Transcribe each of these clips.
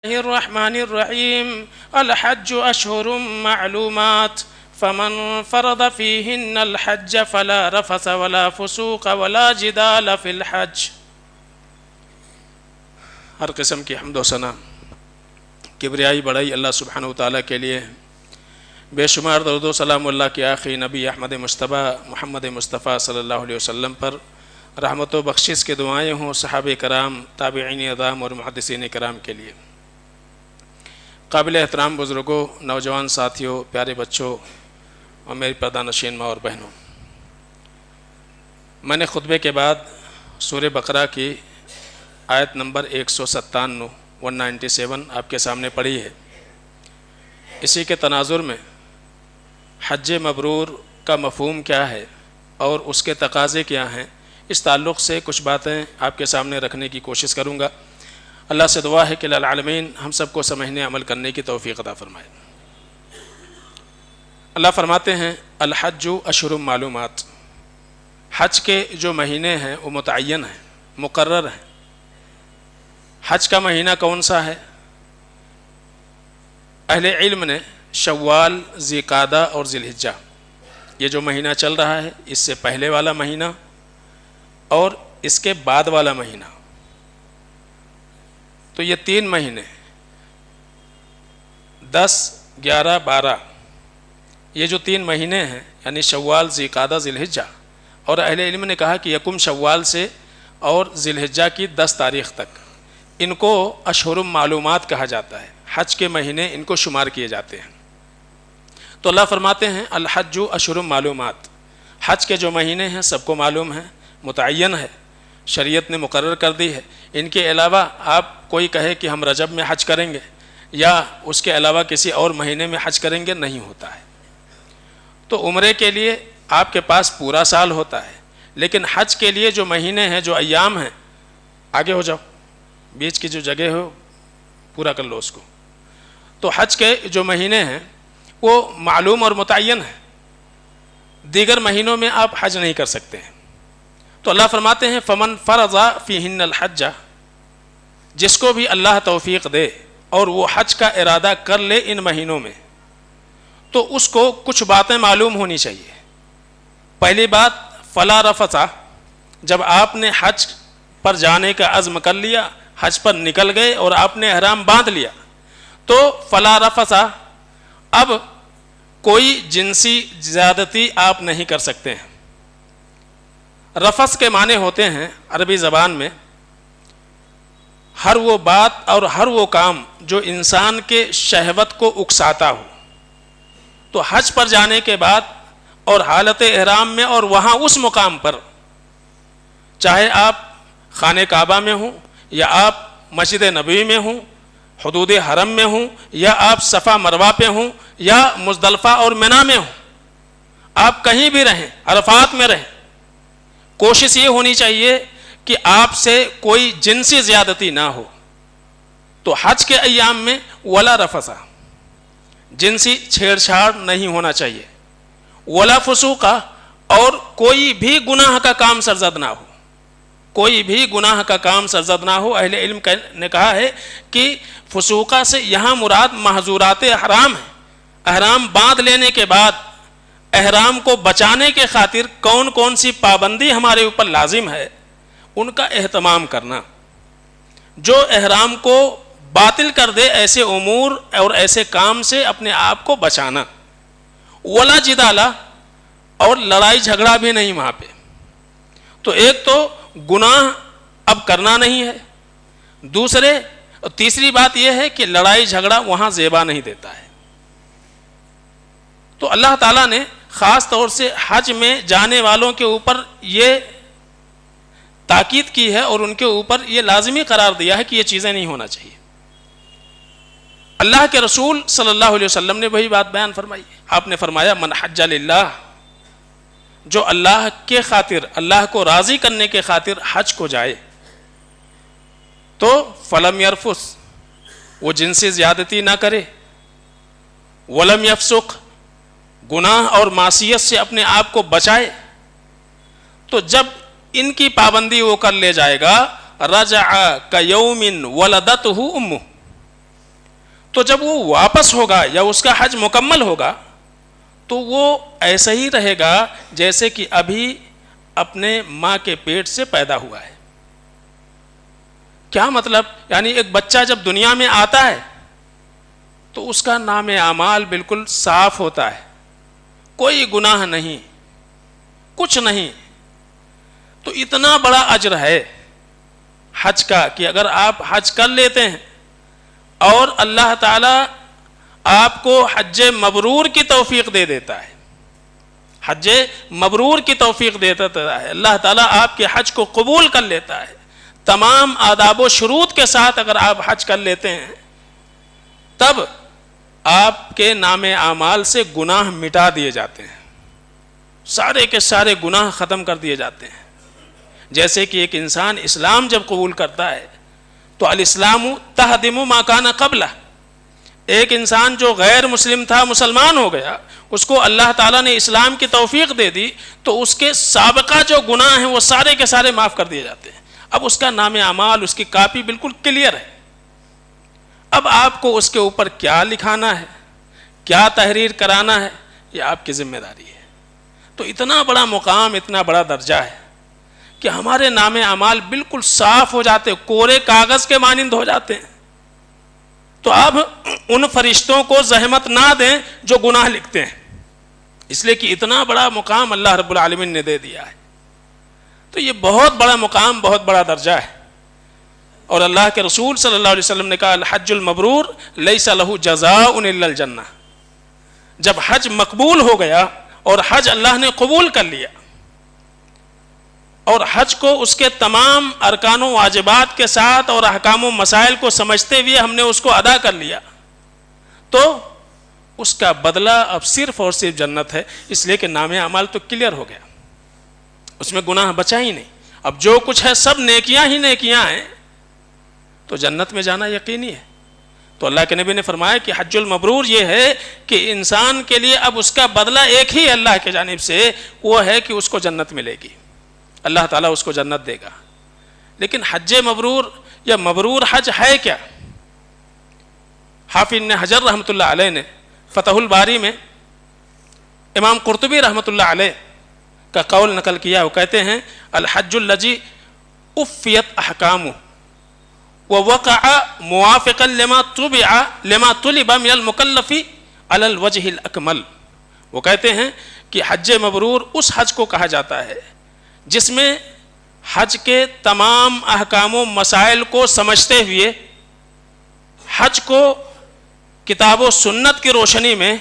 الرحمن الرحیم الحج اشہر معلومات فمن فرض فیہن الحج فلا رفث ولا فسوق ولا جدال فی الحج۔ ہر قسم کی حمد و ثنا کبریائی بڑائی اللہ سبحانہ وتعالیٰ کے لیے، بے شمار درود و سلام اللہ کے آخری نبی احمد مصطفیٰ محمد مصطفیٰ صلی اللہ علیہ وسلم پر رحمت و بخشش کے دعائیں ہوں، صحابہ کرام، تابعین اعظام اور محدثین کرام کے لیے۔ قابل احترام بزرگوں، نوجوان ساتھیوں، پیارے بچوں اور میری پردہ نشین ماں اور بہنوں، میں نے خطبے کے بعد سورہ بقرہ کی آیت نمبر 197 آپ کے سامنے پڑھی ہے۔ اسی کے تناظر میں حج مبرور کا مفہوم کیا ہے اور اس کے تقاضے کیا ہیں، اس تعلق سے کچھ باتیں آپ کے سامنے رکھنے کی کوشش کروں گا۔ اللہ سے دعا ہے کہ العالمین ہم سب کو سمجھنے عمل کرنے کی توفیق عطا فرمائے۔ اللہ فرماتے ہیں الحج اشہر معلومات، حج کے جو مہینے ہیں وہ متعین ہیں، مقرر ہیں۔ حج کا مہینہ کون سا ہے؟ اہل علم نے شوال، ذی-قعدہ اور ذی الحجہ، یہ جو مہینہ چل رہا ہے، اس سے پہلے والا مہینہ اور اس کے بعد والا مہینہ، تو یہ 3 مہینے 10، 11، 12، یہ جو 3 مہینے ہیں یعنی شوال، ذی-قعدہ، ذی الحجہ، اور اہل علم نے کہا کہ یکم شوال سے اور ذی الحجہ کی 10 تاریخ تک ان کو اشہر معلومات کہا جاتا ہے، حج کے مہینے ان کو شمار کیے جاتے ہیں۔ تو اللہ فرماتے ہیں الحج اشہر معلومات، حج کے جو مہینے ہیں سب کو معلوم ہیں، متعین ہے، شریعت نے مقرر کر دی ہے۔ ان کے علاوہ آپ کوئی کہے کہ ہم رجب میں حج کریں گے یا اس کے علاوہ کسی اور مہینے میں حج کریں گے، نہیں ہوتا ہے۔ تو عمرے کے لیے آپ کے پاس پورا سال ہوتا ہے، لیکن حج کے لیے جو مہینے ہیں، جو ایام ہیں، آگے ہو جاؤ، بیچ کی جو جگہ ہو پورا کر لو اس کو۔ تو حج کے جو مہینے ہیں وہ معلوم اور متعین ہیں، دیگر مہینوں میں آپ حج نہیں کر سکتے ہیں۔ تو اللہ فرماتے ہیں فمن فرض فیہن الحج، جس کو بھی اللہ توفیق دے اور وہ حج کا ارادہ کر لے ان مہینوں میں، تو اس کو کچھ باتیں معلوم ہونی چاہیے۔ پہلی بات فلا رفث، جب آپ نے حج پر جانے کا عزم کر لیا، حج پر نکل گئے اور آپ نے احرام باندھ لیا، تو فلا رفث، اب کوئی جنسی زیادتی آپ نہیں کر سکتے ہیں۔ رفث کے معنی ہوتے ہیں عربی زبان میں ہر وہ بات اور ہر وہ کام جو انسان کے شہوت کو اکساتا ہو۔ تو حج پر جانے کے بعد اور حالت احرام میں اور وہاں اس مقام پر، چاہے آپ خانہ کعبہ میں ہوں یا آپ مسجد نبوی میں ہوں، حدود حرم میں ہوں، یا آپ صفا مروہ پہ ہوں یا مزدلفہ اور منی میں ہوں، آپ کہیں بھی رہیں، عرفات میں رہیں، کوشش یہ ہونی چاہیے کہ آپ سے کوئی جنسی زیادتی نہ ہو۔ تو حج کے ایام میں ولا رفث، جنسی چھیڑ چھاڑ نہیں ہونا چاہیے، ولا فسوق، اور کوئی بھی گناہ کا کام سرزد نہ ہو، کوئی بھی گناہ کا کام سرزد نہ ہو۔ اہل علم نے کہا ہے کہ فسوقہ سے یہاں مراد محظورات احرام ہے۔ احرام باندھ لینے کے بعد احرام کو بچانے کے خاطر کون کون سی پابندی ہمارے اوپر لازم ہے، ان کا اہتمام کرنا، جو احرام کو باطل کر دے ایسے امور اور ایسے کام سے اپنے آپ کو بچانا۔ ولا جدالہ، اور لڑائی جھگڑا بھی نہیں وہاں پہ۔ تو ایک تو گناہ اب کرنا نہیں ہے، تیسری بات یہ ہے کہ لڑائی جھگڑا وہاں زیبا نہیں دیتا ہے۔ تو اللہ تعالیٰ نے خاص طور سے حج میں جانے والوں کے اوپر یہ تاکید کی ہے اور ان کے اوپر یہ لازمی قرار دیا ہے کہ یہ چیزیں نہیں ہونا چاہیے۔ اللہ کے رسول صلی اللہ علیہ وسلم نے وہی بات بیان فرمائی۔ آپ نے فرمایا من حج للہ، جو اللہ کے خاطر، اللہ کو راضی کرنے کے خاطر حج کو جائے، تو فلم یرفث، وہ جنسی زیادتی نہ کرے، ولم یفسق، گناہ اور معصیت سے اپنے آپ کو بچائے، تو جب ان کی پابندی وہ کر لے جائے گا، رجع کیوم ولدتہ امہ، تو جب وہ واپس ہوگا یا اس کا حج مکمل ہوگا تو وہ ایسا ہی رہے گا جیسے کہ ابھی اپنے ماں کے پیٹ سے پیدا ہوا ہے۔ کیا مطلب؟ یعنی ایک بچہ جب دنیا میں آتا ہے تو اس کا نام اعمال بالکل صاف ہوتا ہے، کوئی گناہ نہیں، کچھ نہیں۔ تو اتنا بڑا اجر ہے حج کا کہ اگر آپ حج کر لیتے ہیں اور اللہ تعالی آپ کو حج مبرور کی توفیق دے دیتا ہے، حج مبرور کی توفیق دے دیتا ہے، اللہ تعالیٰ آپ کے حج کو قبول کر لیتا ہے، تمام آداب و شروط کے ساتھ اگر آپ حج کر لیتے ہیں تب آپ کے نام اعمال سے گناہ مٹا دیے جاتے ہیں، سارے کے سارے گناہ ختم کر دیے جاتے ہیں۔ جیسے کہ ایک انسان اسلام جب قبول کرتا ہے تو الاسلام تہدم ما کان قبلہ، ایک انسان جو غیر مسلم تھا مسلمان ہو گیا، اس کو اللہ تعالیٰ نے اسلام کی توفیق دے دی تو اس کے سابقہ جو گناہ ہیں وہ سارے کے سارے معاف کر دیے جاتے ہیں۔ اب اس کا نام اعمال، اس کی کاپی بالکل کلیئر ہے۔ اب آپ کو اس کے اوپر کیا لکھانا ہے، کیا تحریر کرانا ہے، یہ آپ کی ذمہ داری ہے۔ تو اتنا بڑا مقام، اتنا بڑا درجہ ہے کہ ہمارے نام اعمال بالکل صاف ہو جاتے، کورے کاغذ کے مانند ہو جاتے ہیں۔ تو اب ان فرشتوں کو زحمت نہ دیں جو گناہ لکھتے ہیں، اس لیے کہ اتنا بڑا مقام اللہ رب العالمین نے دے دیا ہے۔ تو یہ بہت بڑا مقام، بہت بڑا درجہ ہے۔ اور اللہ کے رسول صلی اللہ علیہ وسلم نے کہا الحج المبرور لیس لہ جزاء الا الجنہ، جب حج مقبول ہو گیا اور حج اللہ نے قبول کر لیا اور حج کو اس کے تمام ارکان و واجبات کے ساتھ اور احکام و مسائل کو سمجھتے ہوئے ہم نے اس کو ادا کر لیا تو اس کا بدلہ اب صرف اور صرف جنت ہے، اس لیے کہ نام اعمال تو کلیئر ہو گیا، اس میں گناہ بچا ہی نہیں۔ اب جو کچھ ہے سب نیکیاں ہی نیکیاں ہیں، تو جنت میں جانا یقینی ہے۔ تو اللہ کے نبی نے فرمایا کہ حج المبرور یہ ہے کہ انسان کے لیے اب اس کا بدلہ ایک ہی اللہ کی جانب سے، وہ ہے کہ اس کو جنت ملے گی، اللہ تعالیٰ اس کو جنت دے گا۔ لیکن حج مبرور یا مبرور حج ہے کیا؟ حافظ ابن حجر رحمۃ اللہ علیہ نے فتح الباری میں امام قرطبی رحمۃ اللہ علیہ کا قول نقل کیا، وہ کہتے ہیں الحج الذی افیت احکامہ ووقع موافقا لما طلب من المکلف علی الوجہ الاکمل۔ وہ کہتے ہیں کہ حج مبرور اس حج کو کہا جاتا ہے جس میں حج کے تمام احکام و مسائل کو سمجھتے ہوئے حج کو کتاب و سنت کی روشنی میں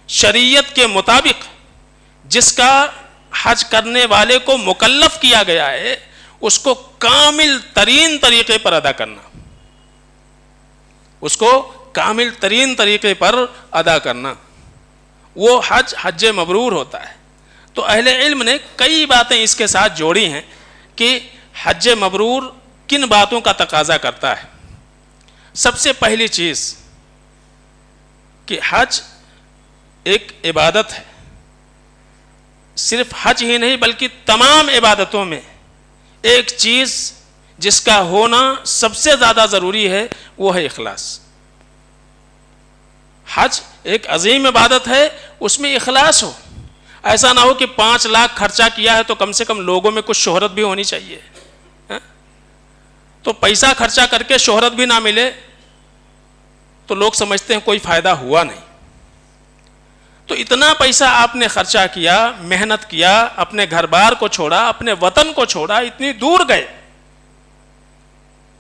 شریعت کے مطابق جس کا حج کرنے والے کو مکلف کیا گیا ہے اس کو کامل ترین طریقے پر ادا کرنا، اس کو کامل ترین طریقے پر ادا کرنا، وہ حج مبرور ہوتا ہے۔ تو اہل علم نے کئی باتیں اس کے ساتھ جوڑی ہیں کہ حج مبرور کن باتوں کا تقاضا کرتا ہے۔ سب سے پہلی چیز کہ حج ایک عبادت ہے، صرف حج ہی نہیں بلکہ تمام عبادتوں میں ایک چیز جس کا ہونا سب سے زیادہ ضروری ہے وہ ہے اخلاص۔ حج ایک عظیم عبادت ہے، اس میں اخلاص ہو، ایسا نہ ہو کہ 5 لاکھ خرچہ کیا ہے تو کم سے کم لوگوں میں کچھ شہرت بھی ہونی چاہیے، تو پیسہ خرچہ کر کے شہرت بھی نہ ملے تو لوگ سمجھتے ہیں کوئی فائدہ ہوا نہیں۔ تو اتنا پیسہ آپ نے خرچہ کیا، محنت کیا، اپنے گھر بار کو چھوڑا، اپنے وطن کو چھوڑا، اتنی دور گئے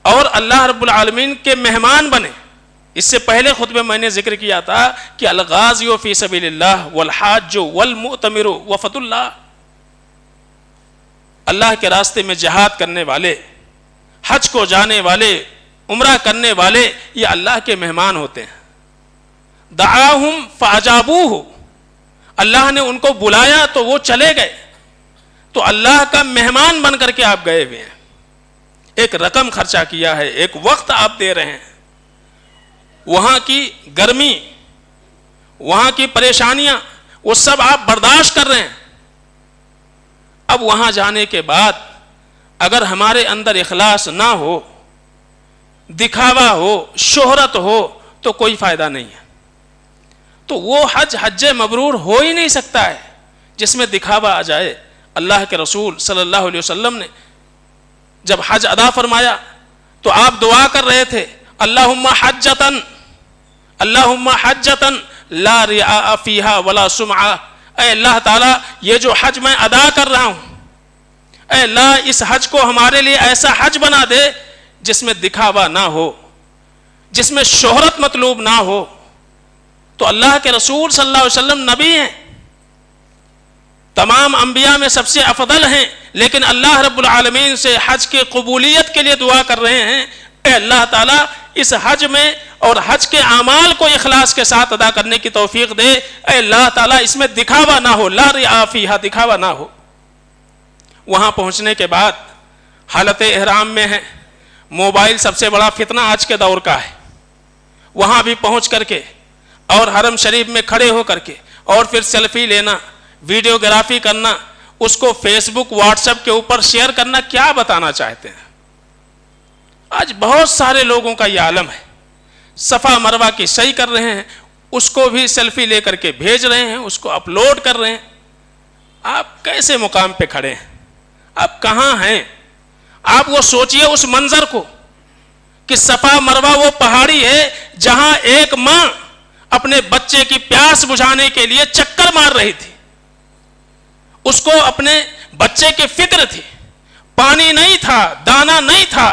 اور اللہ رب العالمین کے مہمان بنے۔ اس سے پہلے خطبے میں نے ذکر کیا تھا کہ الغازی فی سبیل اللہ والحاج والمؤتمر وفد اللہ، اللہ کے راستے میں جہاد کرنے والے، حج کو جانے والے، عمرہ کرنے والے، یہ اللہ کے مہمان ہوتے ہیں۔ دعاہم فاجابوہ، اللہ نے ان کو بلایا تو وہ چلے گئے، تو اللہ کا مہمان بن کر کے آپ گئے ہوئے ہیں، ایک رقم خرچہ کیا ہے، ایک وقت آپ دے رہے ہیں، وہاں کی گرمی، وہاں کی پریشانیاں وہ سب آپ برداشت کر رہے ہیں۔ اب وہاں جانے کے بعد اگر ہمارے اندر اخلاص نہ ہو، دکھاوا ہو، شہرت ہو، تو کوئی فائدہ نہیں ہے. تو وہ حج مبرور ہو ہی نہیں سکتا ہے جس میں دکھاوا آ جائے. اللہ کے رسول صلی اللہ علیہ وسلم نے جب حج ادا فرمایا تو آپ دعا کر رہے تھے اللہم حجتن لا ریاء فیہا ولا سمعہ. اے اللہ تعالیٰ یہ جو حج میں ادا کر رہا ہوں، اے اللہ اس حج کو ہمارے لیے ایسا حج بنا دے جس میں دکھاوا نہ ہو، جس میں شہرت مطلوب نہ ہو. تو اللہ کے رسول صلی اللہ علیہ وسلم نبی ہیں، تمام انبیاء میں سب سے افضل ہیں، لیکن اللہ رب العالمین سے حج کی قبولیت کے لیے دعا کر رہے ہیں اے اللہ تعالیٰ اس حج میں اور حج کے اعمال کو اخلاص کے ساتھ ادا کرنے کی توفیق دے. اے اللہ تعالیٰ اس میں دکھاوا نہ ہو، لا ریاء فیہا، دکھاوا نہ ہو. وہاں پہنچنے کے بعد حالت احرام میں ہے. موبائل سب سے بڑا فتنہ آج کے دور کا ہے. وہاں بھی پہنچ کر کے اور حرم شریف میں کھڑے ہو کر کے اور پھر سیلفی لینا، ویڈیوگرافی کرنا، اس کو فیس بک واٹس ایپ کے اوپر شیئر کرنا. کیا بتانا چاہتے ہیں؟ آج بہت سارے لوگوں کا یہ عالم ہے. صفا مروہ کی سعی کر رہے ہیں، اس کو بھی سیلفی لے کر کے بھیج رہے ہیں، اس کو اپلوڈ کر رہے ہیں. آپ کیسے مقام پہ کھڑے ہیں؟ آپ کہاں ہیں؟ آپ وہ سوچئے اس منظر کو کہ صفا مروہ وہ پہاڑی ہے جہاں ایک ماں اپنے بچے کی پیاس بجھانے کے لیے چکر مار رہی تھی. اس کو اپنے بچے کی فکر تھی، پانی نہیں تھا، دانا نہیں تھا.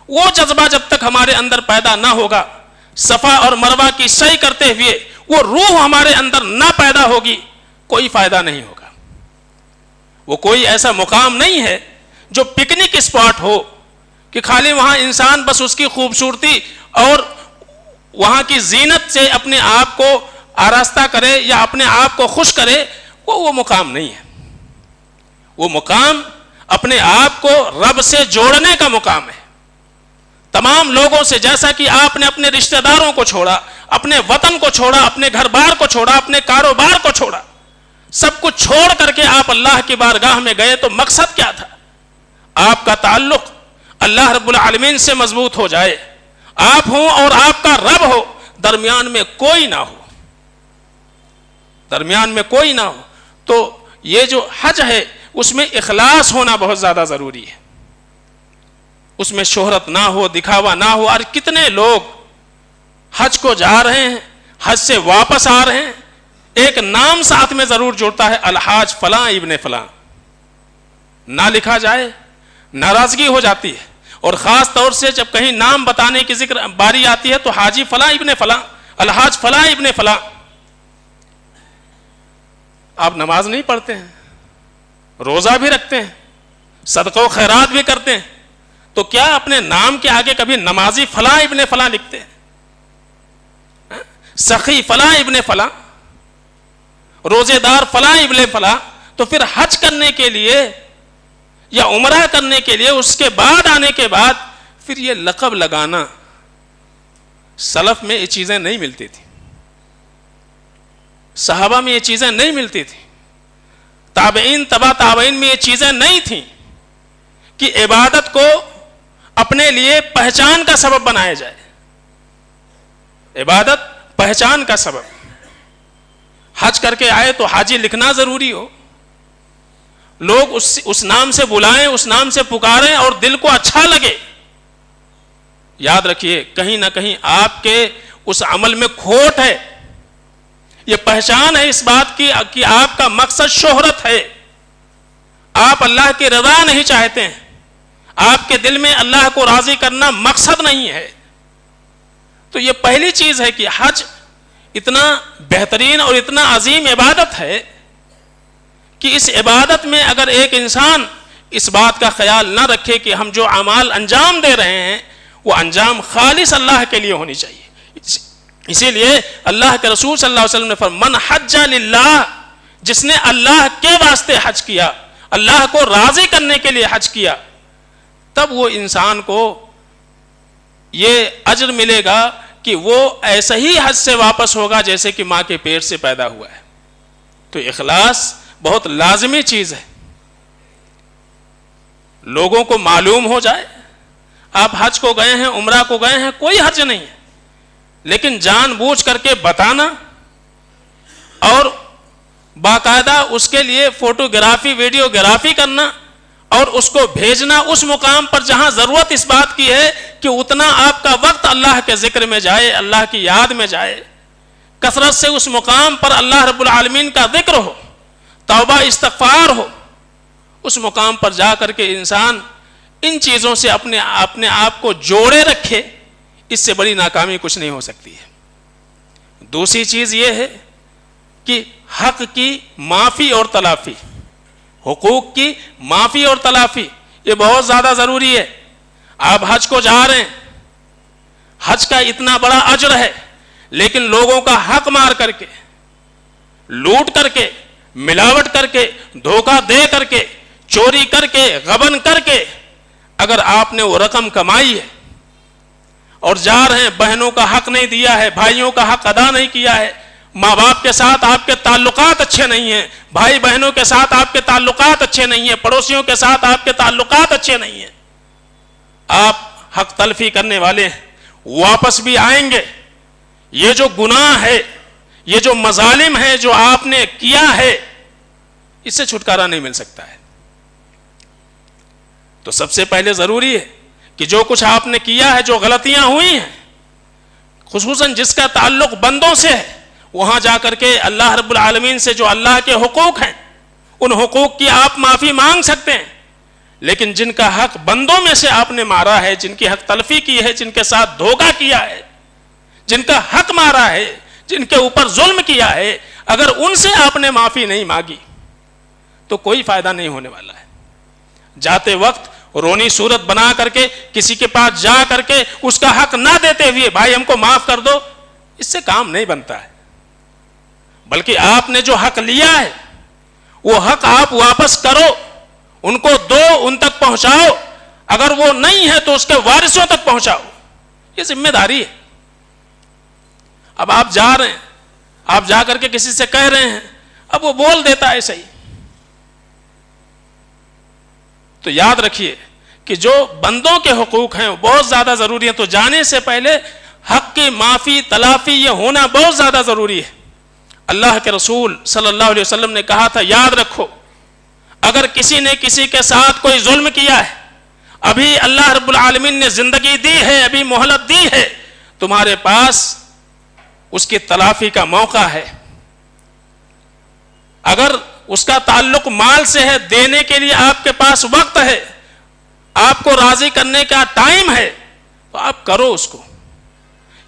وہ جذبہ جب تک ہمارے اندر پیدا نہ ہوگا، صفا اور مروہ کی سعی کرتے ہوئے وہ روح ہمارے اندر نہ پیدا ہوگی، کوئی فائدہ نہیں ہوگا. وہ کوئی ایسا مقام نہیں ہے جو پکنک اسپاٹ ہو کہ خالی وہاں انسان بس اس کی خوبصورتی اور وہاں کی زینت سے اپنے آپ کو آراستہ کرے یا اپنے آپ کو خوش کرے. وہ مقام نہیں ہے. وہ مقام اپنے آپ کو رب سے جوڑنے کا مقام ہے. تمام لوگوں سے، جیسا کہ آپ نے اپنے رشتہ داروں کو چھوڑا، اپنے وطن کو چھوڑا، اپنے گھر بار کو چھوڑا، اپنے کاروبار کو چھوڑا، سب کچھ چھوڑ کر کے آپ اللہ کی بارگاہ میں گئے تو مقصد کیا تھا؟ آپ کا تعلق اللہ رب العالمین سے مضبوط ہو جائے. آپ ہوں اور آپ کا رب ہو، درمیان میں کوئی نہ ہو، درمیان میں کوئی نہ ہو. تو یہ جو حج ہے اس میں اخلاص ہونا بہت زیادہ ضروری ہے. اس میں شہرت نہ ہو، دکھاوا نہ ہو. اور کتنے لوگ حج کو جا رہے ہیں، حج سے واپس آ رہے ہیں، ایک نام ساتھ میں ضرور جڑتا ہے، الحاج فلاں ابن فلاں. نہ لکھا جائے ناراضگی ہو جاتی ہے. اور خاص طور سے جب کہیں نام بتانے کی ذکر باری آتی ہے تو حاجی فلاں ابن فلاں، الحاج فلاں ابن فلاں. آپ نماز نہیں پڑھتے ہیں، روزہ بھی رکھتے ہیں، صدقہ و خیرات بھی کرتے ہیں، تو کیا اپنے نام کے آگے کبھی نمازی فلاں ابن فلاں لکھتے ہیں؟ سخی فلاں ابن فلاں، روزے دار فلاں ابن فلاں. تو پھر حج کرنے کے لیے یا عمرہ کرنے کے لیے اس کے بعد آنے کے بعد پھر یہ لقب لگانا، سلف میں یہ چیزیں نہیں ملتی تھی، صحابہ میں یہ چیزیں نہیں ملتی تھی، تابعین تبع تابعین میں یہ چیزیں نہیں تھیں کہ عبادت کو اپنے لیے پہچان کا سبب بنایا جائے. عبادت پہچان کا سبب. حج کر کے آئے تو حاجی لکھنا ضروری ہو، لوگ اس نام سے بلائیں، اس نام سے پکاریں اور دل کو اچھا لگے. یاد رکھیے کہیں نہ کہیں آپ کے اس عمل میں کھوٹ ہے. یہ پہچان ہے اس بات کی کہ آپ کا مقصد شہرت ہے، آپ اللہ کی رضا نہیں چاہتے ہیں، آپ کے دل میں اللہ کو راضی کرنا مقصد نہیں ہے. تو یہ پہلی چیز ہے کہ حج اتنا بہترین اور اتنا عظیم عبادت ہے کہ اس عبادت میں اگر ایک انسان اس بات کا خیال نہ رکھے کہ ہم جو اعمال انجام دے رہے ہیں وہ انجام خالص اللہ کے لیے ہونی چاہیے. اسی لیے اللہ کے رسول صلی اللہ علیہ وسلم نے فرمایا من حج للہ، جس نے اللہ کے واسطے حج کیا، اللہ کو راضی کرنے کے لیے حج کیا، تب وہ انسان کو یہ اجر ملے گا کہ وہ ایسا ہی حج سے واپس ہوگا جیسے کہ ماں کے پیٹ سے پیدا ہوا ہے. تو اخلاص بہت لازمی چیز ہے. لوگوں کو معلوم ہو جائے آپ حج کو گئے ہیں، عمرہ کو گئے ہیں، کوئی حرج نہیں ہے، لیکن جان بوجھ کر کے بتانا اور باقاعدہ اس کے لیے فوٹوگرافی ویڈیوگرافی کرنا اور اس کو بھیجنا اس مقام پر جہاں ضرورت اس بات کی ہے کہ اتنا آپ کا وقت اللہ کے ذکر میں جائے، اللہ کی یاد میں جائے، کثرت سے اس مقام پر اللہ رب العالمین کا ذکر ہو، توبہ استغفار ہو، اس مقام پر جا کر کے انسان ان چیزوں سے اپنے آپ کو جوڑے رکھے، اس سے بڑی ناکامی کچھ نہیں ہو سکتی ہے۔ دوسری چیز یہ ہے کہ حق کی معافی اور تلافی، حقوق کی معافی اور تلافی، یہ بہت زیادہ ضروری ہے۔ آپ حج کو جا رہے ہیں، حج کا اتنا بڑا اجر ہے، لیکن لوگوں کا حق مار کر کے، لوٹ کر کے، ملاوٹ کر کے، دھوکہ دے کر کے، چوری کر کے، غبن کر کے اگر آپ نے وہ رقم کمائی ہے اور جا رہے ہیں، بہنوں کا حق نہیں دیا ہے، بھائیوں کا حق ادا نہیں کیا ہے، ماں باپ کے ساتھ آپ کے تعلقات اچھے نہیں ہیں، بھائی بہنوں کے ساتھ آپ کے تعلقات اچھے نہیں ہیں، پڑوسیوں کے ساتھ آپ کے تعلقات اچھے نہیں ہیں، آپ حق تلفی کرنے والے ہیں، واپس بھی آئیں گے۔ یہ جو گناہ ہے، یہ جو مظالم ہے جو آپ نے کیا ہے، اس سے چھٹکارا نہیں مل سکتا ہے۔ تو سب سے پہلے ضروری ہے کہ جو کچھ آپ نے کیا ہے، جو غلطیاں ہوئی ہیں، خصوصاً جس کا تعلق بندوں سے ہے، وہاں جا کر کے اللہ رب العالمین سے جو اللہ کے حقوق ہیں، ان حقوق کی آپ معافی مانگ سکتے ہیں، لیکن جن کا حق بندوں میں سے آپ نے مارا ہے، جن کی حق تلفی کی ہے، جن کے ساتھ دھوکہ کیا ہے، جن کا حق مارا ہے، جن کے اوپر ظلم کیا ہے، اگر ان سے آپ نے معافی نہیں مانگی تو کوئی فائدہ نہیں ہونے والا ہے۔ جاتے وقت رونی صورت بنا کر کے کسی کے پاس جا کر کے اس کا حق نہ دیتے ہوئے بھائی ہم کو معاف کر دو، اس سے کام نہیں بنتا ہے، بلکہ آپ نے جو حق لیا ہے وہ حق آپ واپس کرو، ان کو دو، ان تک پہنچاؤ، اگر وہ نہیں ہے تو اس کے وارثوں تک پہنچاؤ، یہ ذمہ داری ہے۔ اب آپ جا رہے ہیں، آپ جا کر کے کسی سے کہہ رہے ہیں، اب وہ بول دیتا ہے صحیح، تو یاد رکھیے کہ جو بندوں کے حقوق ہیں وہ بہت زیادہ ضروری ہیں، تو جانے سے پہلے حق کی معافی تلافی یہ ہونا بہت زیادہ ضروری ہے۔ اللہ کے رسول صلی اللہ علیہ وسلم نے کہا تھا، یاد رکھو اگر کسی نے کسی کے ساتھ کوئی ظلم کیا ہے، ابھی اللہ رب العالمین نے زندگی دی ہے، ابھی مہلت دی ہے، تمہارے پاس اس کی تلافی کا موقع ہے۔ اگر اس کا تعلق مال سے ہے، دینے کے لیے آپ کے پاس وقت ہے، آپ کو راضی کرنے کا ٹائم ہے، تو آپ کرو اس کو،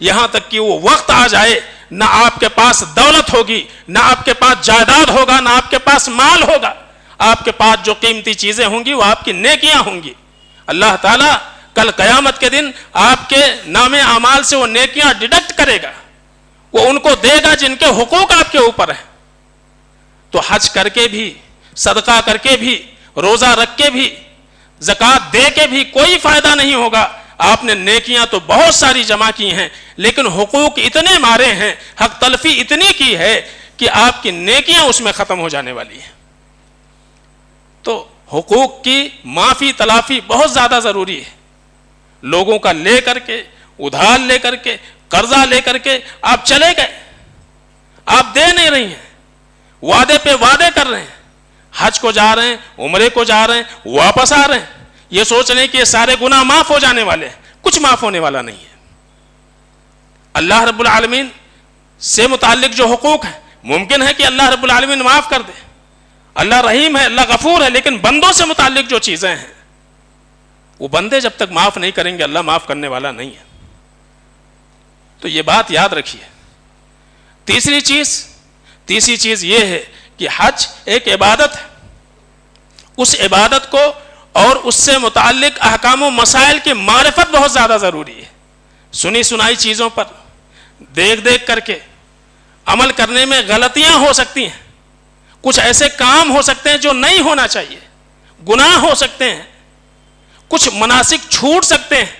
یہاں تک کہ وہ وقت آ جائے نہ آپ کے پاس دولت ہوگی، نہ آپ کے پاس جائیداد ہوگا، نہ آپ کے پاس مال ہوگا، آپ کے پاس جو قیمتی چیزیں ہوں گی وہ آپ کی نیکیاں ہوں گی۔ اللہ تعالیٰ کل قیامت کے دن آپ کے نام اعمال سے وہ نیکیاں ڈیڈکٹ کرے گا، وہ ان کو دے گا جن کے حقوق آپ کے اوپر ہیں۔ تو حج کر کے بھی، صدقہ کر کے بھی، روزہ رکھ کے بھی، زکوٰۃ دے کے بھی کوئی فائدہ نہیں ہوگا۔ آپ نے نیکیاں تو بہت ساری جمع کی ہیں، لیکن حقوق اتنے مارے ہیں، حق تلفی اتنی کی ہے کہ آپ کی نیکیاں اس میں ختم ہو جانے والی ہیں۔ تو حقوق کی معافی تلافی بہت زیادہ ضروری ہے۔ لوگوں کا لے کر کے، ادھار لے کر کے، قرضہ لے کر کے آپ چلے گئے، آپ دے نہیں رہی ہیں، وعدے پہ وعدے کر رہے ہیں، حج کو جا رہے ہیں، عمرے کو جا رہے ہیں، واپس آ رہے ہیں، یہ سوچ رہے ہیں کہ یہ سارے گناہ معاف ہو جانے والے ہیں، کچھ معاف ہونے والا نہیں ہے۔ اللہ رب العالمین سے متعلق جو حقوق ہیں، ممکن ہے کہ اللہ رب العالمین معاف کر دے، اللہ رحیم ہے، اللہ غفور ہے، لیکن بندوں سے متعلق جو چیزیں ہیں وہ بندے جب تک معاف نہیں کریں گے اللہ معاف کرنے والا نہیں ہے۔ تو یہ بات یاد رکھیے۔ تیسری چیز یہ ہے کہ حج ایک عبادت ہے، اس عبادت کو اور اس سے متعلق احکام و مسائل کی معرفت بہت زیادہ ضروری ہے۔ سنی سنائی چیزوں پر دیکھ کر کے عمل کرنے میں غلطیاں ہو سکتی ہیں، کچھ ایسے کام ہو سکتے ہیں جو نہیں ہونا چاہیے، گناہ ہو سکتے ہیں، کچھ مناسک چھوٹ سکتے ہیں،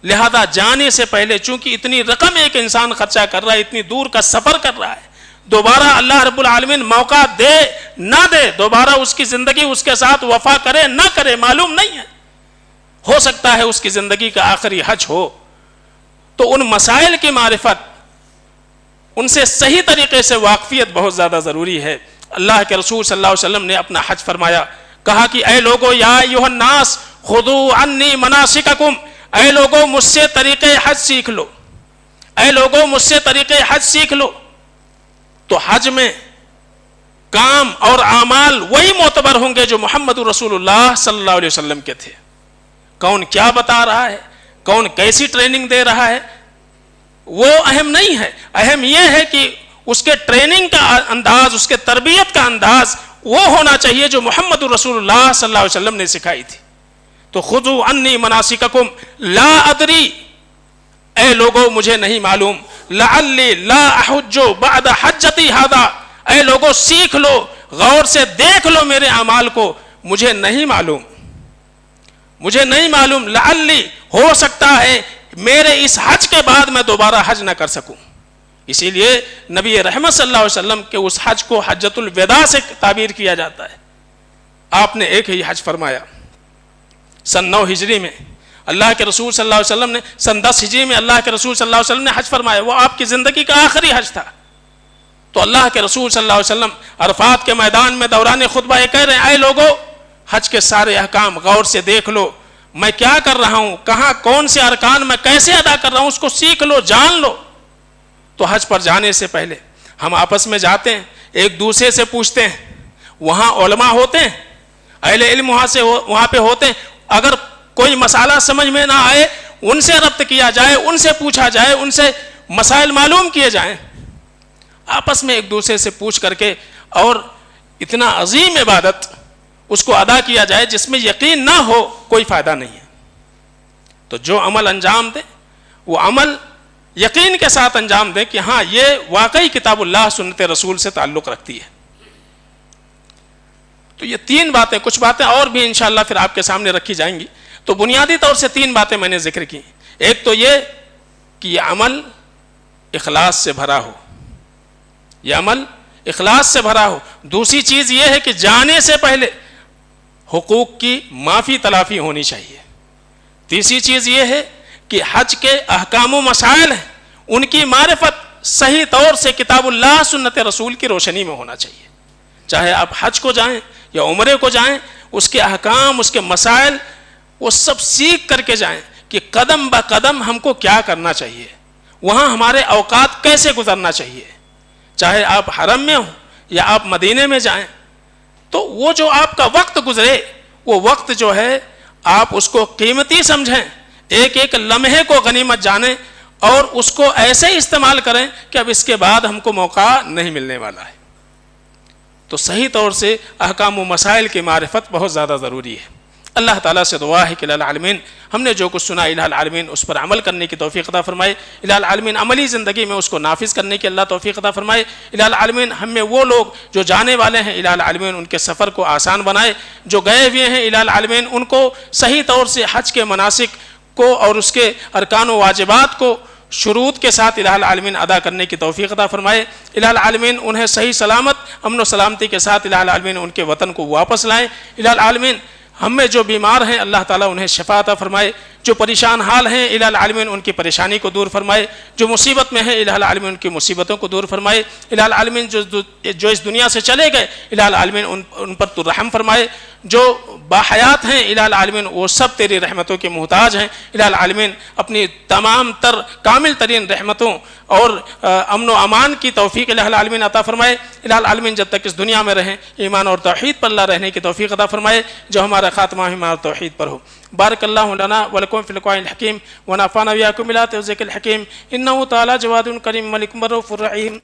لہذا جانے سے پہلے چونکہ اتنی رقم ایک انسان خرچہ کر رہا ہے، اتنی دور کا سفر کر رہا ہے، دوبارہ اللہ رب العالمین موقع دے نہ دے، دوبارہ اس کی زندگی اس کے ساتھ وفا کرے نہ کرے معلوم نہیں ہے، ہو سکتا ہے اس کی زندگی کا آخری حج ہو، تو ان مسائل کی معرفت ان سے صحیح طریقے سے واقفیت بہت زیادہ ضروری ہے۔ اللہ کے رسول صلی اللہ علیہ وسلم نے اپنا حج فرمایا، کہا کہ اے لوگو یا ایھا الناس خذوا عنی مناسککم، اے لوگو مجھ سے طریقے حج سیکھ لو، اے لوگو مجھ سے طریقے حج سیکھ لو۔ تو حج میں کام اور اعمال وہی معتبر ہوں گے جو محمد رسول اللہ صلی اللہ علیہ وسلم کے تھے۔ کون کیا بتا رہا ہے، کون کیسی ٹریننگ دے رہا ہے، وہ اہم نہیں ہے، اہم یہ ہے کہ اس کے ٹریننگ کا انداز، اس کے تربیت کا انداز وہ ہونا چاہیے جو محمد رسول اللہ صلی اللہ علیہ وسلم نے سکھائی تھی۔ تو خذوا عنی مناسککم لا ادری، اے لوگوں مجھے نہیں معلوم، لعلی لا احج بعد حجتی ھذا، اے لوگوں سیکھ لو، غور سے دیکھ لو میرے اعمال کو، مجھے نہیں معلوم، مجھے نہیں معلوم، لعلی ہو سکتا ہے میرے اس حج کے بعد میں دوبارہ حج نہ کر سکوں۔ اسی لیے نبی رحمت صلی اللہ علیہ وسلم کے اس حج کو حجۃ الوداع سے تعبیر کیا جاتا ہے۔ آپ نے ایک ہی حج فرمایا سن 9 ہجری میں، اللہ کے رسول صلی اللہ علیہ وسلم نے سن 10 ہجری میں اللہ کے رسول صلی اللہ علیہ وسلم نے حج فرمایا، وہ آپ کی زندگی کا آخری حج تھا۔ تو اللہ کے رسول صلی اللہ علیہ وسلم عرفات کے میدان میں دوران خطبہ یہ کہہ رہے ہیں، اے لوگو حج کے سارے احکام غور سے دیکھ لو، میں کیا کر رہا ہوں، کہاں کون سے ارکان میں کیسے ادا کر رہا ہوں، اس کو سیکھ لو، جان لو۔ تو حج پر جانے سے پہلے ہم آپس میں جاتے ہیں، ایک دوسرے سے پوچھتے ہیں، وہاں علماء ہوتے ہیں، اہل علم وہاں پہ ہوتے ہیں، اگر کوئی مسئلہ سمجھ میں نہ آئے ان سے ربط کیا جائے، ان سے پوچھا جائے، ان سے مسائل معلوم کیے جائیں، آپس میں ایک دوسرے سے پوچھ کر کے، اور اتنا عظیم عبادت اس کو ادا کیا جائے جس میں یقین نہ ہو، کوئی فائدہ نہیں ہے۔ تو جو عمل انجام دے وہ عمل یقین کے ساتھ انجام دے کہ ہاں یہ واقعی کتاب اللہ سنت رسول سے تعلق رکھتی ہے۔ تو یہ 3 باتیں، کچھ باتیں اور بھی انشاءاللہ پھر آپ کے سامنے رکھی جائیں گی۔ تو بنیادی طور سے 3 باتیں میں نے ذکر کی، ایک تو یہ کہ یہ عمل اخلاص سے بھرا ہو، یہ عمل اخلاص سے بھرا ہو۔ دوسری چیز یہ ہے کہ جانے سے پہلے حقوق کی معافی تلافی ہونی چاہیے۔ تیسری چیز یہ ہے کہ حج کے احکام و مسائل ہیں، ان کی معرفت صحیح طور سے کتاب اللہ سنت رسول کی روشنی میں ہونا چاہیے۔ چاہے آپ حج کو جائیں یا عمرے کو جائیں، اس کے احکام، اس کے مسائل وہ سب سیکھ کر کے جائیں کہ قدم بہ قدم ہم کو کیا کرنا چاہیے، وہاں ہمارے اوقات کیسے گزرنا چاہیے۔ چاہے آپ حرم میں ہوں یا آپ مدینے میں جائیں، تو وہ جو آپ کا وقت گزرے، وہ وقت جو ہے آپ اس کو قیمتی سمجھیں، ایک ایک لمحے کو غنیمت جانیں، اور اس کو ایسے استعمال کریں کہ اب اس کے بعد ہم کو موقع نہیں ملنے والا ہے۔ تو صحیح طور سے احکام و مسائل کی معرفت بہت زیادہ ضروری ہے۔ اللہ تعالیٰ سے دعا ہے کہ الہ العالمین ہم نے جو کچھ سنا الہ العالمین اس پر عمل کرنے کی توفیق عطا فرمائے، الہ العالمین عملی زندگی میں اس کو نافذ کرنے کی اللہ توفیق عطا فرمائے، الہ العالمین ہم میں وہ لوگ جو جانے والے ہیں الہ العالمین ان کے سفر کو آسان بنائے، جو گئے ہوئے ہیں الہ العالمین ان کو صحیح طور سے حج کے مناسک کو اور اس کے ارکان و واجبات کو شروط کے ساتھ الہ العالمین ادا کرنے کی توفیق عطا فرمائے، الہ العالمین انہیں صحیح سلامت امن و سلامتی کے ساتھ الہ العالمین ان کے وطن کو واپس لائیں، الہ العالمین ہم میں جو بیمار ہیں اللہ تعالیٰ انہیں شفا عطا فرمائے، جو پریشان حال ہیں الہ العالمین ان کی پریشانی کو دور فرمائے، جو مصیبت میں ہیں الہ العالمین ان کی مصیبتوں کو دور فرمائے، الہ العالمین جو اس دنیا سے چلے گئے الہ العالمین ان پر تو رحم فرمائے، جو باحیات ہیں الہ العالمین وہ سب تیری رحمتوں کے محتاج ہیں، الہ العالمین اپنی تمام تر کامل ترین رحمتوں اور امن و امان کی توفیق الہ العالمین عطا فرمائے، الہ العالمین جب تک اس دنیا میں رہیں ایمان اور توحید پر اللہ رہنے کی توفیق عطا فرمائے، جو ہمارا خاتمہ ایمان اور توحید پر ہو۔ بارک اللہ لنا ولکم فی القرآن الحکیم ونفعنا وإياکم بآیات الذکر الحکیم، انہ تعالی جواد کریم ملک رؤوف رحیم۔